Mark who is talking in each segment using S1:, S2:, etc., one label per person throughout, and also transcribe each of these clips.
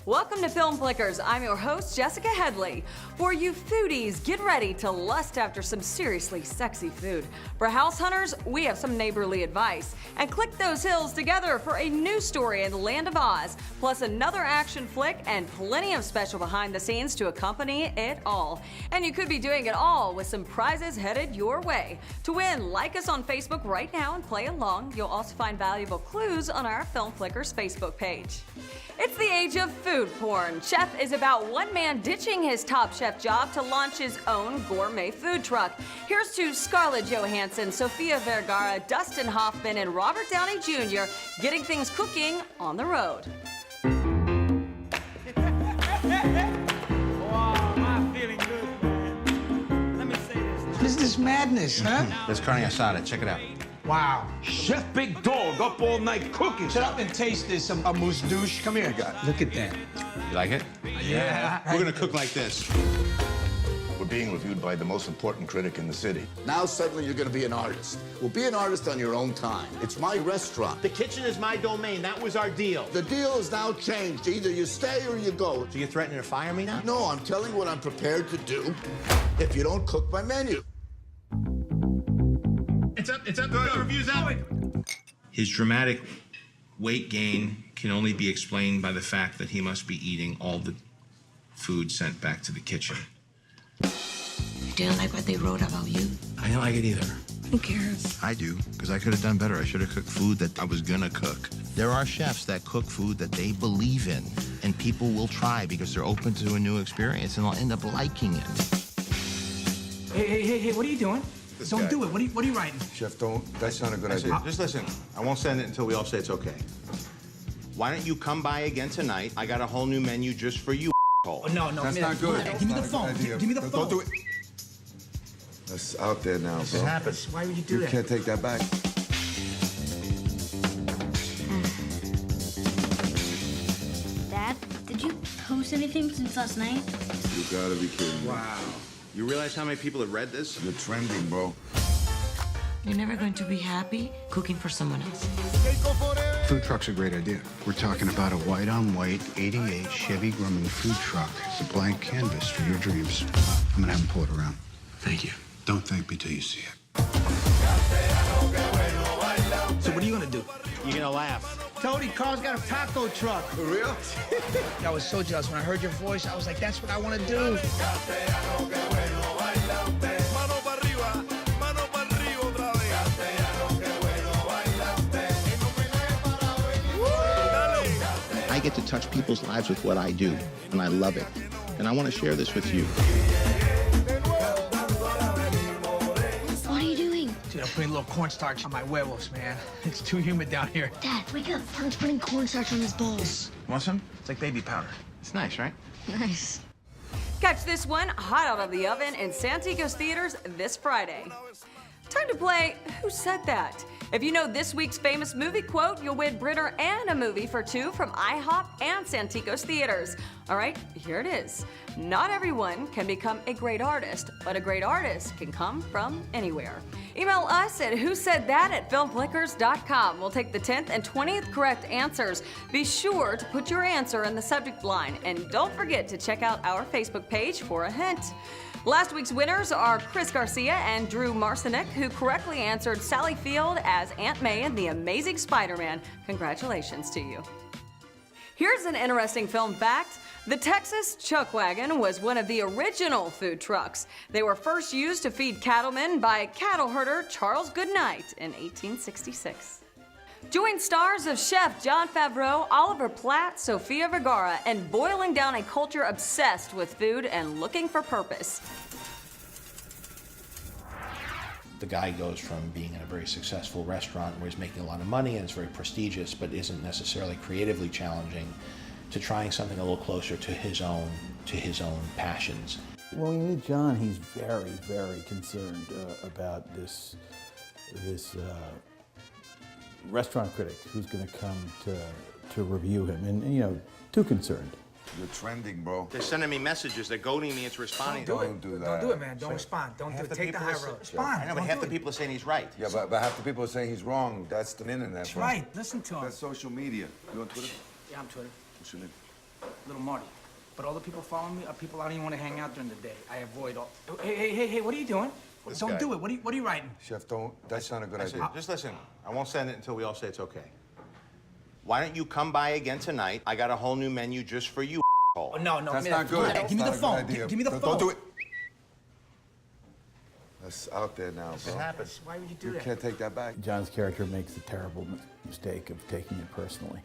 S1: Welcome to Film Flickers. I'm your host, Jessica Headley. For you foodies, get ready to lust after some seriously sexy food. For house hunters, we have some neighborly advice. And click those hills together for a new story in the Land of Oz, plus another action flick and plenty of special behind the scenes to accompany it all. And you could be doing it all with some prizes headed your way. To win, like us on Facebook right now and play along. You'll also find valuable clues on our Film Flickers Facebook page. It's the age of food porn. Chef is about one man ditching his Top Chef job to launch his own gourmet food truck. Here's to Scarlett Johansson, Sofia Vergara, Dustin Hoffman, and Robert Downey Jr. getting things cooking on the road.
S2: Wow, I'm feeling good, man. Let me say this.
S3: What is this madness, huh?
S4: There's carne asada. Check it out.
S3: Wow.
S2: Chef Big Dog up all night cooking.
S3: Shut up and taste this, a mousse douche. Come here. Look at that.
S4: You like it?
S3: Yeah.
S4: We're gonna cook like this.
S5: We're being reviewed by the most important critic in the city.
S6: Now suddenly you're going to be an artist. Well, be an artist on your own time. It's my restaurant.
S7: The kitchen is my domain. That was our deal.
S6: The deal is now changed. Either you stay or you go.
S7: So you're threatening to fire me now?
S6: No, I'm telling what I'm prepared to do if you don't cook my menu.
S7: It's up. The review's out.
S8: His dramatic weight gain can only be explained by the fact that he must be eating all the food sent back to the kitchen.
S9: You didn't like what they wrote about you?
S4: I didn't like it either.
S9: Who cares?
S4: I do, because I could have done better. I should have cooked food that I was gonna cook. There are chefs that cook food that they believe in, and people will try because they're open to a new experience, and they'll end up liking it.
S3: Hey, what are you doing? Don't do it. What are you writing?
S5: Chef, that's not a good idea.
S4: Just listen. I won't send it until we all say it's okay. Why don't you come by again tonight? I got a whole new menu just for you.
S3: Oh, no.
S5: That's not good.
S3: Hey, give me the phone. Give me the phone.
S5: Don't do it. That's out there now, bro.
S4: It happens.
S3: Why would you do
S5: You
S3: that?
S5: can't take that back.
S10: Dad, did you post anything since last night?
S5: You gotta be kidding me.
S3: Wow.
S4: You realize how many people have read this?
S5: You're trending, bro.
S9: You're never going to be happy cooking for someone else.
S11: Food truck's a great idea. We're talking about a white-on-white 88 Chevy Grumman food truck. It's a blank canvas for your dreams. I'm gonna have him pull it around.
S4: Thank you.
S11: Don't thank me till you see it.
S3: So what are you gonna do?
S7: You're gonna laugh.
S3: Tony, Carl's got a taco truck.
S5: For real?
S3: I was so jealous when I heard your voice. I was like, that's what I want to do.
S4: I get to touch people's lives with what I do, and I love it. And I want to share this with you.
S10: What are you doing?
S3: Dude, I'm putting a little cornstarch on my huevos, man. It's too humid down here.
S10: Dad, wake up. Tom's putting cornstarch on his balls.
S4: Want some?
S3: It's like baby powder.
S4: It's nice, right?
S10: Nice.
S1: Catch this one hot out of the oven in Santikos theaters this Friday. Time to play Who Said That? If you know this week's famous movie quote, you'll win Brinner and a movie for two from IHOP and Santikos theaters. All right, here it is. Not everyone can become a great artist, but a great artist can come from anywhere. Email us at whosaidthat@filmflickers.com. We'll take the 10th and 20th correct answers. Be sure to put your answer in the subject line, and don't forget to check out our Facebook page for a hint. Last week's winners are Chris Garcia and Drew Marcinek, who correctly answered Sally Field as Aunt May in The Amazing Spider-Man. Congratulations to you. Here's an interesting film fact. The Texas Chuck Wagon was one of the original food trucks. They were first used to feed cattlemen by cattle herder Charles Goodnight in 1866. Join stars of Chef Jon Favreau, Oliver Platt, Sofia Vergara, and boiling down a culture obsessed with food and looking for purpose.
S8: The guy goes from being in a very successful restaurant where he's making a lot of money and it's very prestigious, but isn't necessarily creatively challenging, to trying something a little closer to his own passions.
S12: Well, you meet John, he's very, very concerned about this restaurant critic who's going to come to review him, and you know, too concerned.
S5: You're trending, bro.
S4: They're sending me messages. They're goading me into responding.
S5: Don't do that.
S3: Don't do it, man. Don't respond. Don't do it. Take the high road. Respond.
S4: I know, but half the people are saying he's right.
S5: Yeah, but half the people are saying he's wrong. That's the internet,
S3: That's
S5: bro.
S3: right. Listen to him.
S5: That's social media. You on Twitter?
S3: Yeah, I'm Twitter.
S5: What's your name?
S3: little Marty. But all the people following me are people I don't even want to hang out during the day. I avoid all. Hey, what are you doing? Don't do it. What are you writing?
S13: Chef, don't. That's not a good
S7: Listen,
S13: idea.
S7: just listen. I won't send it until we all say it's okay. Why don't you come by again tonight? I got a whole new menu just for you,
S3: Oh, no.
S13: That's
S3: give me
S13: not good.
S3: Hey, give me the
S13: That's not a
S3: phone.
S13: good idea.
S3: Give me the phone.
S13: Don't do it. That's out there now, bro.
S7: It happens.
S3: Why would you do
S13: You
S3: that?
S13: can't take that back.
S12: John's character makes the terrible mistake of taking it personally.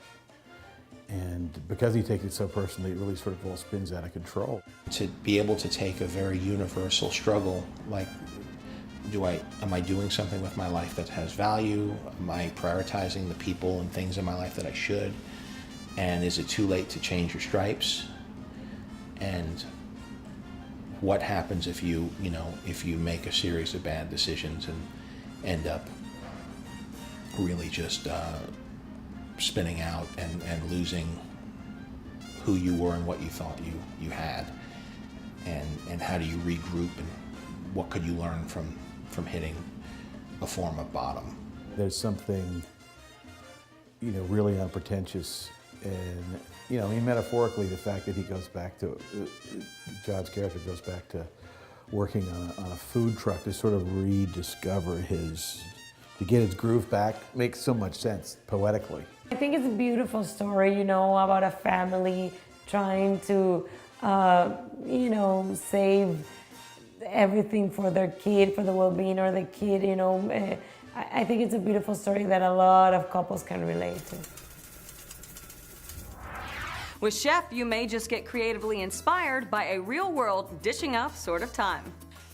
S12: And because he takes it so personally, it really sort of all spins out of control.
S8: To be able to take a very universal struggle like, am I doing something with my life that has value? Am I prioritizing the people and things in my life that I should? And is it too late to change your stripes? And what happens if you make a series of bad decisions and end up really just spinning out and losing who you were and what you thought you had? And how do you regroup, and what could you learn from hitting a form of bottom?
S12: There's something, really unpretentious, and, metaphorically, the fact that he goes back to, John's character goes back to working on a food truck to sort of rediscover to get his groove back, makes so much sense poetically.
S14: I think it's a beautiful story, about a family trying to, save everything for their kid, for the well-being of the kid, I think it's a beautiful story that a lot of couples can relate to.
S1: With Chef, you may just get creatively inspired by a real-world dishing up sort of time.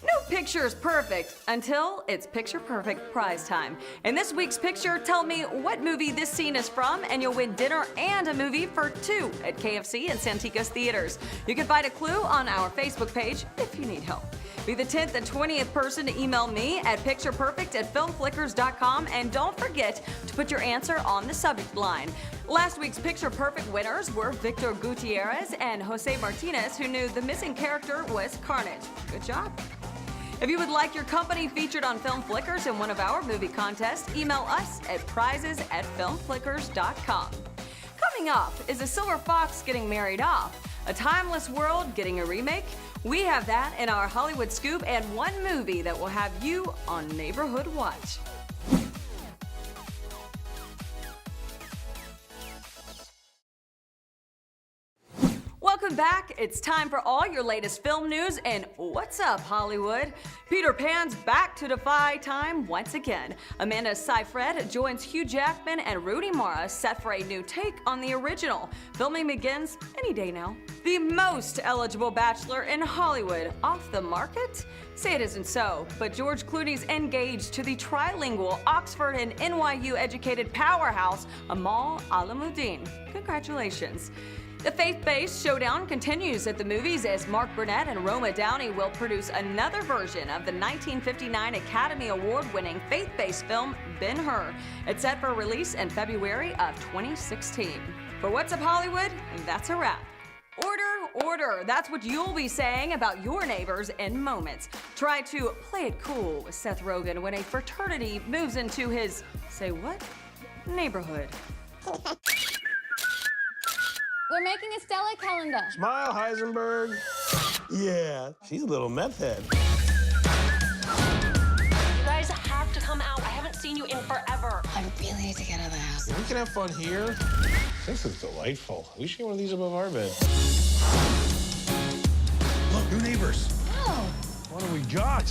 S1: No picture is perfect until it's picture perfect prize time. In this week's picture, tell me what movie this scene is from, and you'll win dinner and a movie for two at KFC and Santikos Theaters. You can find a clue on our Facebook page if you need help. Be the 10th and 20th person to email me at pictureperfect@filmflickers.com, and don't forget to put your answer on the subject line. Last week's Picture Perfect winners were Victor Gutierrez and Jose Martinez, who knew the missing character was Carnage. Good job. If you would like your company featured on Film Flickers in one of our movie contests, email us at prizes@filmflickers.com. Coming up, is a silver fox getting married off? A timeless world getting a remake? We have that in our Hollywood Scoop, and one movie that will have you on Neighborhood Watch. Welcome back. It's time for all your latest film news and What's Up Hollywood. Peter Pan's back to defy time once again. Amanda Seyfried joins Hugh Jackman and Rooney Mara set for a new take on the original. Filming begins any day now. The most eligible bachelor in Hollywood off the market? Say it isn't so, but George Clooney's engaged to the trilingual Oxford and NYU educated powerhouse Amal Alamuddin. Congratulations. The faith-based showdown continues at the movies as Mark Burnett and Roma Downey will produce another version of the 1959 Academy Award-winning faith-based film Ben-Hur. It's set for release in February of 2016. For What's Up Hollywood, that's a wrap. Order, order. That's what you'll be saying about your neighbors in moments. Try to play it cool with Seth Rogen when a fraternity moves into his, say what? Neighborhood.
S15: We're making a Stella calendar.
S2: Smile, Heisenberg. Yeah, she's a little meth head.
S16: You guys have to come out. I haven't seen you in forever.
S15: I really need to get out of the house.
S2: We can have fun here. This is delightful. We should get one of these above our bed.
S13: Look, new neighbors.
S15: Oh,
S2: What do we got?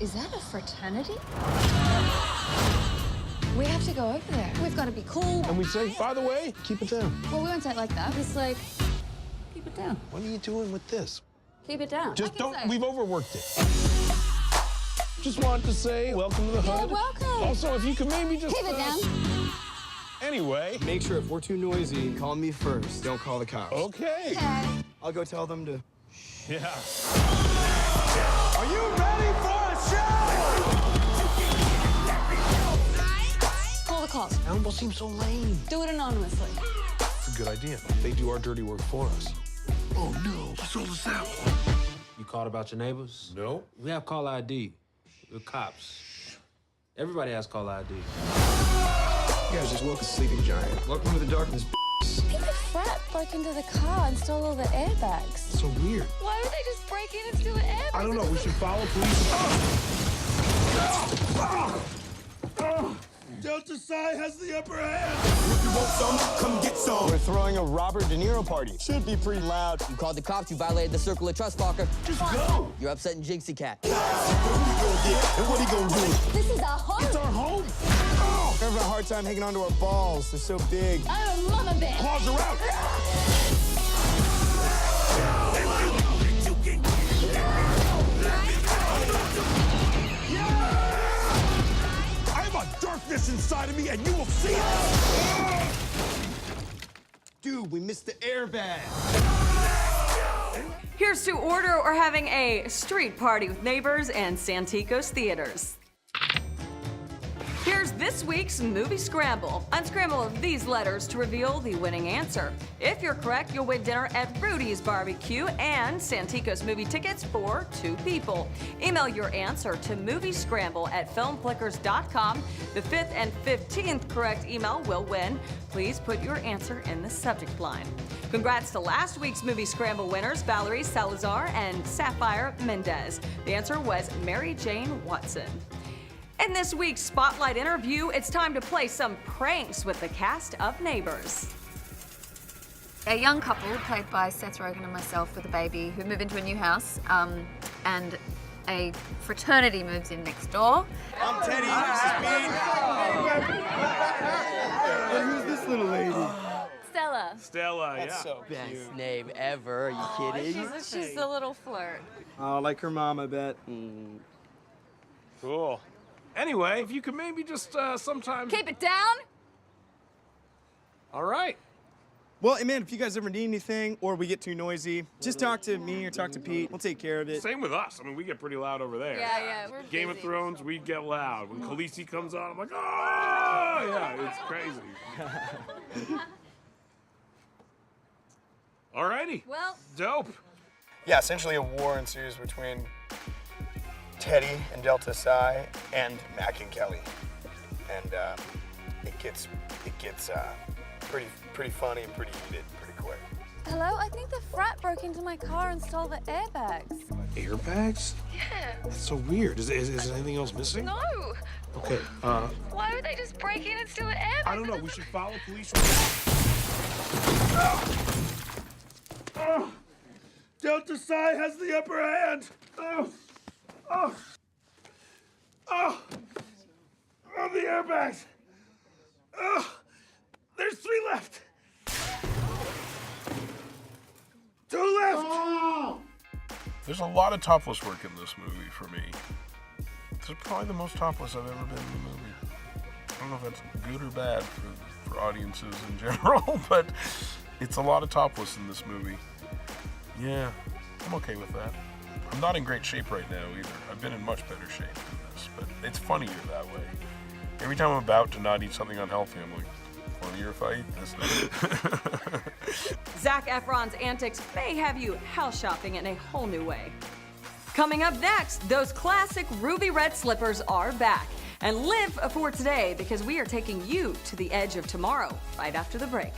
S15: is that a fraternity? We have to go over there. We've got to be cool.
S2: And we say, by the way, keep it down.
S15: Well, we won't say it like that. It's like, keep it down.
S2: What are you doing with this?
S15: Keep it down.
S2: Just
S15: I can
S2: don't,
S15: say.
S2: we've overworked it. Just wanted to say, welcome to the
S15: You're
S2: hood.
S15: welcome.
S2: Also, if you could maybe just...
S15: Keep it down.
S2: Anyway.
S17: Make sure if we're too noisy, call me first. Don't call the cops.
S2: Okay.
S15: Okay.
S17: I'll go tell them to...
S2: Yeah. Are you ready for a show?
S15: Call the cops.
S2: That almost seems so lame.
S15: Do it anonymously.
S2: It's a good idea. They do our dirty work for us.
S13: Oh no, let's roll this out.
S17: You called about your neighbors?
S2: No.
S17: We have call ID. We're cops. Everybody has call ID.
S13: You guys just woke a sleeping giant.
S17: Welcome to the darkness,
S15: I think the frat broke into the car and stole all the airbags.
S13: So weird.
S15: Why would they just break in and steal the airbags?
S13: I don't know. We should follow police. Delta Psi has the upper hand. If you want some, come get some.
S17: We're throwing a Robert De Niro party. Should be pretty loud.
S18: You called the cops, you violated the circle of trust, Walker.
S13: Just go.
S18: You're upsetting Jinxie Cat.
S13: And what he gonna do?
S15: This is our home.
S13: It's our home.
S17: We're having a hard time hanging onto our balls. They're so big.
S15: I'm a mama bear.
S13: Claws are out. I have a darkness inside of me, and you will see it.
S17: Dude, we missed the airbag.
S1: Here's to order or having a street party with neighbors and Santikos theaters. Here's this week's Movie Scramble. Unscramble these letters to reveal the winning answer. If you're correct, you'll win dinner at Rudy's Barbecue and Santikos movie tickets for 2 people. Email your answer to moviescramble@filmflickers.com. The 5th and 15th correct email will win. Please put your answer in the subject line. Congrats to last week's Movie Scramble winners, Valerie Salazar and Sapphire Mendez. The answer was Mary Jane Watson. In this week's Spotlight interview, it's time to play some pranks with the cast of Neighbors.
S15: A young couple, played by Seth Rogen and myself with a baby, who move into a new house, and a fraternity moves in next door.
S17: I'm Teddy.
S13: And who's this little lady?
S15: Stella.
S2: Stella,
S17: That's so
S18: Best
S17: cute.
S18: name ever. Are you kidding?
S15: She's a little flirt.
S17: Oh, like her mom, I bet.
S2: Cool. Anyway, if you could maybe just sometimes...
S15: Keep it down.
S2: All right.
S17: Well, hey man, if you guys ever need anything or we get too noisy, just talk to me or talk to Pete. We'll take care of it.
S2: Same with us. I mean, we get pretty loud over there.
S15: Yeah, we're
S2: Game of
S15: busy.
S2: Thrones, we get loud. When Khaleesi comes on, I'm like, oh! Yeah, it's crazy. Alrighty.
S15: Well,
S2: Dope.
S17: Yeah, essentially a war ensues between Teddy and Delta Psi and Mac and Kelly, and it gets pretty funny and pretty heated pretty quick.
S15: hello, I think the frat broke into my car and stole the airbags.
S2: Airbags?
S15: Yeah.
S2: That's so weird. Is anything else missing?
S15: No.
S2: Okay,
S15: Why would they just break in and steal the airbags?
S2: I don't know. We should follow police.
S13: Delta Psi has the upper hand. The airbags. There's 3 left. 2 left.
S2: There's a lot of topless work in this movie for me. This is probably the most topless I've ever been in a movie. I don't know if that's good or bad for audiences in general, but it's a lot of topless in this movie. Yeah, I'm okay with that. I'm not in great shape right now either. I've been in much better shape than this, but it's funnier that way. Every time I'm about to not eat something unhealthy, I'm like, funnier if I eat this now.
S1: Zac Efron's antics may have you house shopping in a whole new way. Coming up next, those classic ruby red slippers are back. And live for today, because we are taking you to the edge of tomorrow right after the break.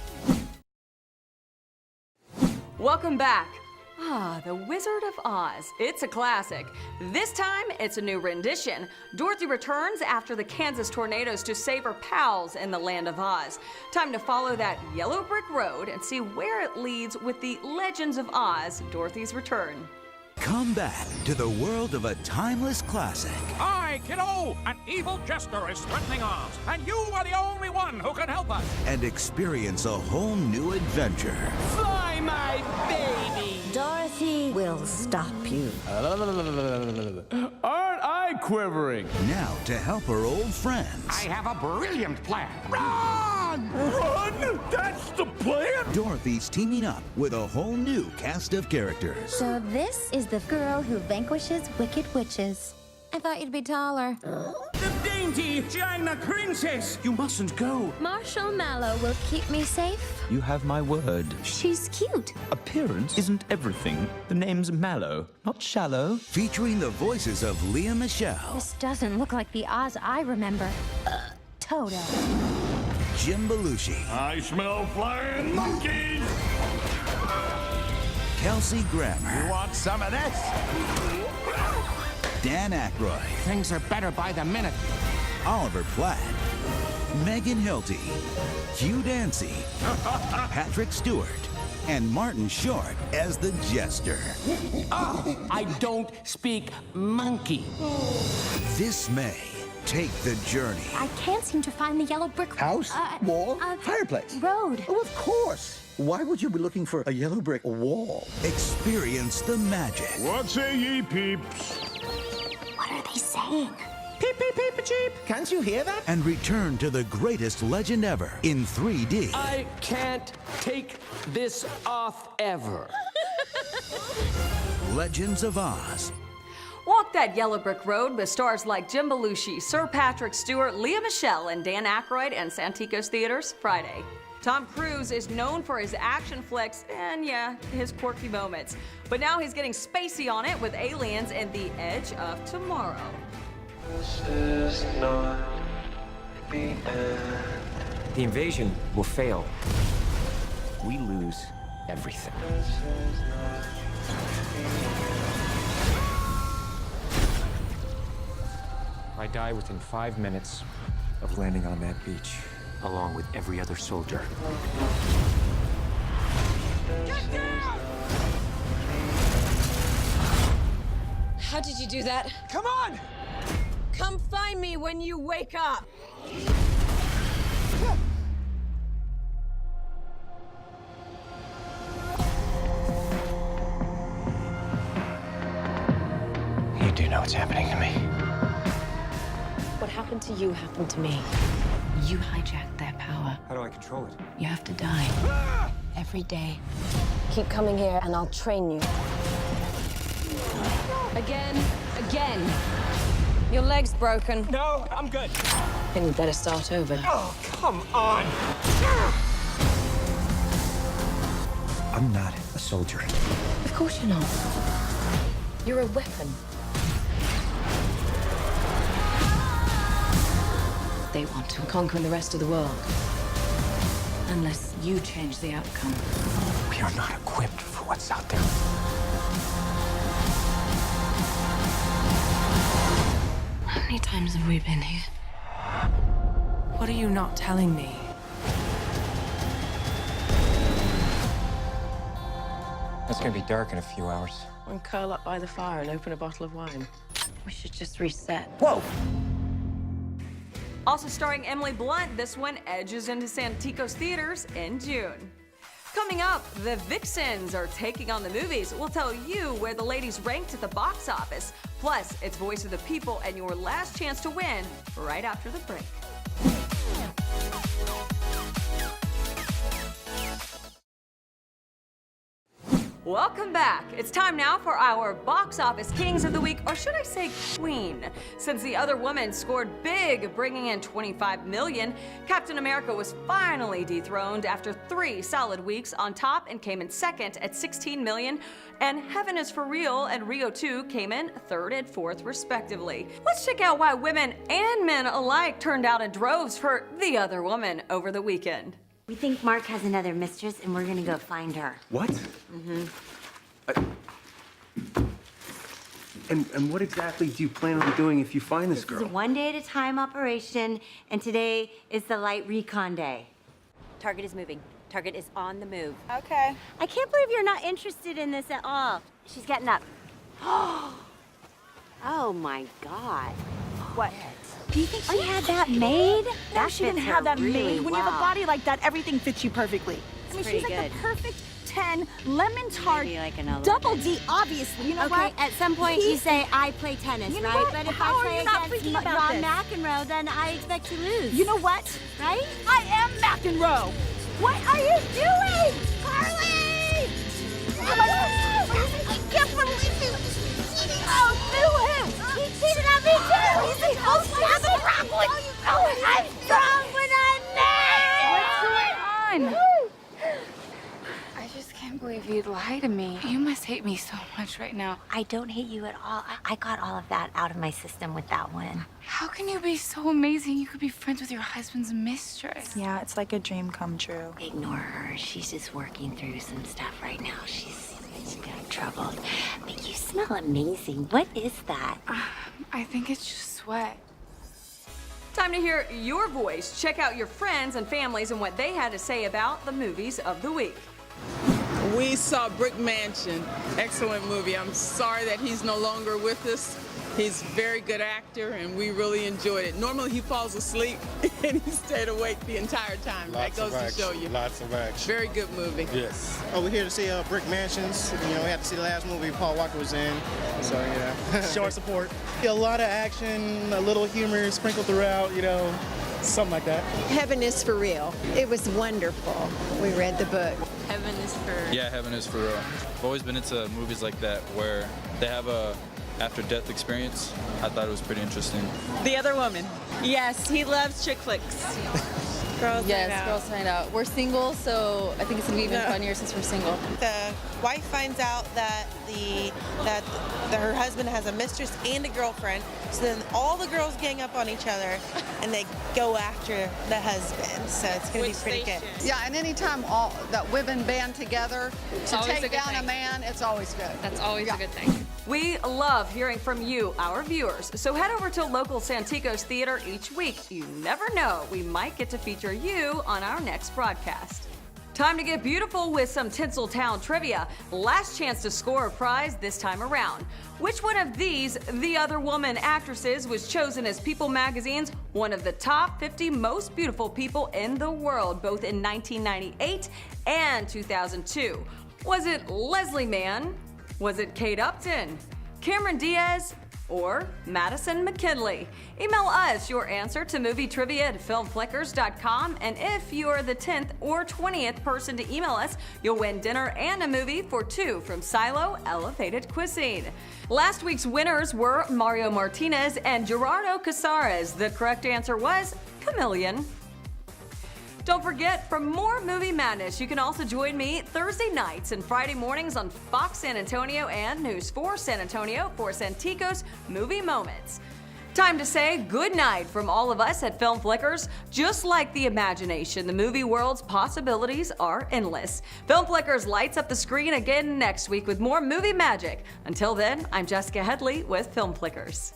S1: Welcome back. The Wizard of Oz. It's a classic. This time, it's a new rendition. Dorothy returns after the Kansas tornadoes to save her pals in the Land of Oz. Time to follow that yellow brick road and see where it leads with the Legends of Oz, Dorothy's Return.
S19: Come back to the world of a timeless classic.
S20: Hi, kiddo! An evil jester is threatening Oz, and you are the only one who can help us!
S19: And experience a whole new adventure.
S20: Fly, my baby!
S21: Dorothy will stop you.
S20: Aren't I quivering?
S19: Now to help her old friends.
S20: I have a brilliant plan.
S19: Run!
S20: Run? That's the plan?
S19: Dorothy's teaming up with a whole new cast of characters.
S10: So this is the girl who vanquishes wicked witches. I thought you'd be taller.
S20: The dainty China princess! You mustn't go.
S10: Marshall Mallow will keep me safe.
S22: You have my word.
S10: She's cute.
S22: Appearance isn't everything. The name's Mallow, not Shallow.
S19: Featuring the voices of Leah Michele.
S10: This doesn't look like the Oz I remember. Toto.
S19: Jim Belushi.
S13: I smell flying monkeys!
S19: Kelsey Grammer.
S13: You want some of this?
S19: Dan Aykroyd.
S3: Things are better by the minute.
S19: Oliver Platt. Megan Hilty. Hugh Dancy. Patrick Stewart. And Martin Short as the Jester.
S3: I don't speak monkey.
S19: This May, take the journey.
S6: I can't seem to find the yellow brick
S9: House? Wall? Fireplace?
S6: Road.
S9: Oh, of course. Why would you be looking for a yellow brick wall?
S19: Experience the magic.
S13: What say ye, peeps?
S6: What are they saying?
S9: Peep, peep, peep, cheep. Can't you hear that?
S19: And return to the greatest legend ever in 3D.
S3: I can't take this off ever.
S19: Legends of Oz.
S1: Walk that yellow brick road with stars like Jim Belushi, Sir Patrick Stewart, Lea Michele, and Dan Aykroyd in Santikos Theaters Friday. Tom Cruise is known for his action flicks and, yeah, his quirky moments. But now he's getting spacey on it with Aliens and The Edge of Tomorrow.
S23: This is not the end.
S24: The invasion will fail. We lose everything. I die within 5 minutes of landing on that beach, along with every other soldier.
S1: Get down!
S25: How did you do that?
S3: Come on!
S25: Come find me when you wake up.
S24: You do know what's happening to me.
S25: What happened to you happened to me. You hijacked their power.
S24: How do I control it?
S25: You have to die. Every day. Keep coming here and I'll train you. Again. Your leg's broken.
S3: No, I'm good.
S25: Then you better start over.
S3: Oh, come on!
S24: I'm not a soldier.
S25: Of course you're not. You're a weapon. They want to conquer the rest of the world. Unless you change the outcome.
S24: We are not equipped for what's out there.
S25: How many times have we been here? What are you not telling me?
S24: It's gonna be dark in a few hours.
S25: And curl up by the fire and open a bottle of wine. We should just reset.
S9: Whoa!
S1: Also starring Emily Blunt, this one edges into Santikos Theaters in June. Coming up, the Vixens are taking on the movies. We'll tell you where the ladies ranked at the box office. Plus, it's Voice of the People and your last chance to win right after the break. Welcome back. It's time now for our box office kings of the week, or should I say queen? Since The Other Woman scored big, bringing in $25 million, Captain America was finally dethroned after 3 solid weeks on top and came in second at $16 million, and Heaven is for Real and Rio 2 came in third and fourth respectively. Let's check out why women and men alike turned out in droves for The Other Woman over the weekend.
S26: We think Mark has another mistress, and we're gonna go find her.
S24: What?
S26: Mm-hmm.
S24: And what exactly do you plan on doing if you find this
S26: This
S24: girl?
S26: is a one-day-at-a-time operation, and today is the light recon day. Target is moving. Target is on the move. Okay. I can't believe you're not interested in this at all. She's getting up. Oh my God. What? Do you think she had that made?
S27: No, she didn't have that made. When you have a
S26: well.
S27: body like that, everything fits you perfectly. I mean,
S26: pretty
S27: she's like
S26: good.
S27: the perfect 10, lemon tart,
S26: Maybe like an 11.
S27: double D, obviously. You know
S26: Okay,
S27: what?
S26: at some point you say, I play tennis,
S27: You know
S26: right?
S27: what?
S26: But if
S27: How
S26: I
S27: are
S26: play
S27: you not
S26: against
S27: freaking about
S26: Ron
S27: this?
S26: McEnroe, then I expect to lose.
S27: You know what?
S26: Right?
S27: I am McEnroe. What are you doing? Carly! Oh my God! I can't believe you. Oh, do him!
S26: He cheated on me too!
S27: He's the most handsome broccoli.
S26: I'm strong when I'm mad!
S27: What's going on?
S4: just can't believe you'd lie to me. You must hate me so much right now.
S26: I don't hate you at all. I got all of that out of my system with that one.
S4: How can you be so amazing? You could be friends with your husband's mistress.
S5: Yeah, it's like a dream come true.
S26: Ignore her. She's just working through some stuff right now. She's troubled. But you smell amazing. What is that?
S4: I think it's just sweat.
S1: Time to hear your voice. Check out your friends and families and what they had to say about the movies of the week.
S7: We saw Brick Mansion. Excellent movie. I'm sorry that he's no longer with us. He's a very good actor, and we really enjoyed it. Normally he falls asleep, and he stayed awake the entire time. That goes to show you.
S8: Lots of action.
S7: Very good movie.
S8: Yes.
S11: Oh, we're here to see Brick Mansions. You know, we had to see the last movie Paul Walker was in. So, yeah.
S12: Show our support. A lot of action, a little humor sprinkled throughout, you know, something like that.
S14: Heaven is for real. It was wonderful. We read the book.
S4: Heaven is for...
S28: Yeah, heaven is for real. I've always been into movies like that where they have a after-death experience. I thought it was pretty interesting.
S29: The Other Woman. Yes, he loves chick flicks.
S4: Girls Night Out. Girls Night Out. We're single, so I think it's gonna be even funnier since we're single.
S30: The wife finds out that her husband has a mistress and a girlfriend, so then all the girls gang up on each other and they go after the husband. So it's gonna be pretty good.
S14: Yeah, and anytime that women band together to take down a man, it's always good.
S4: That's always a good thing.
S1: We love hearing from you, our viewers. So head over to local Santikos Theater each week. You never know, we might get to feature you on our next broadcast. Time to get beautiful with some Tinseltown trivia. Last chance to score a prize this time around. Which one of these The Other Woman actresses was chosen as People Magazine's one of the top 50 most beautiful people in the world, both in 1998 and 2002? Was it Leslie Mann? Was it Kate Upton, Cameron Diaz, or Madison McKinley? Email us your answer to movietrivia@filmflickers.com, and if you're the 10th or 20th person to email us, you'll win dinner and a movie for two from Silo Elevated Cuisine. Last week's winners were Mario Martinez and Gerardo Casares. The correct answer was Chameleon. Don't forget, for more movie madness, you can also join me Thursday nights and Friday mornings on Fox San Antonio and News 4 San Antonio for Santikos Movie Moments. Time to say good night from all of us at Film Flickers. Just like the imagination, the movie world's possibilities are endless. Film Flickers lights up the screen again next week with more movie magic. Until then, I'm Jessica Headley with Film Flickers.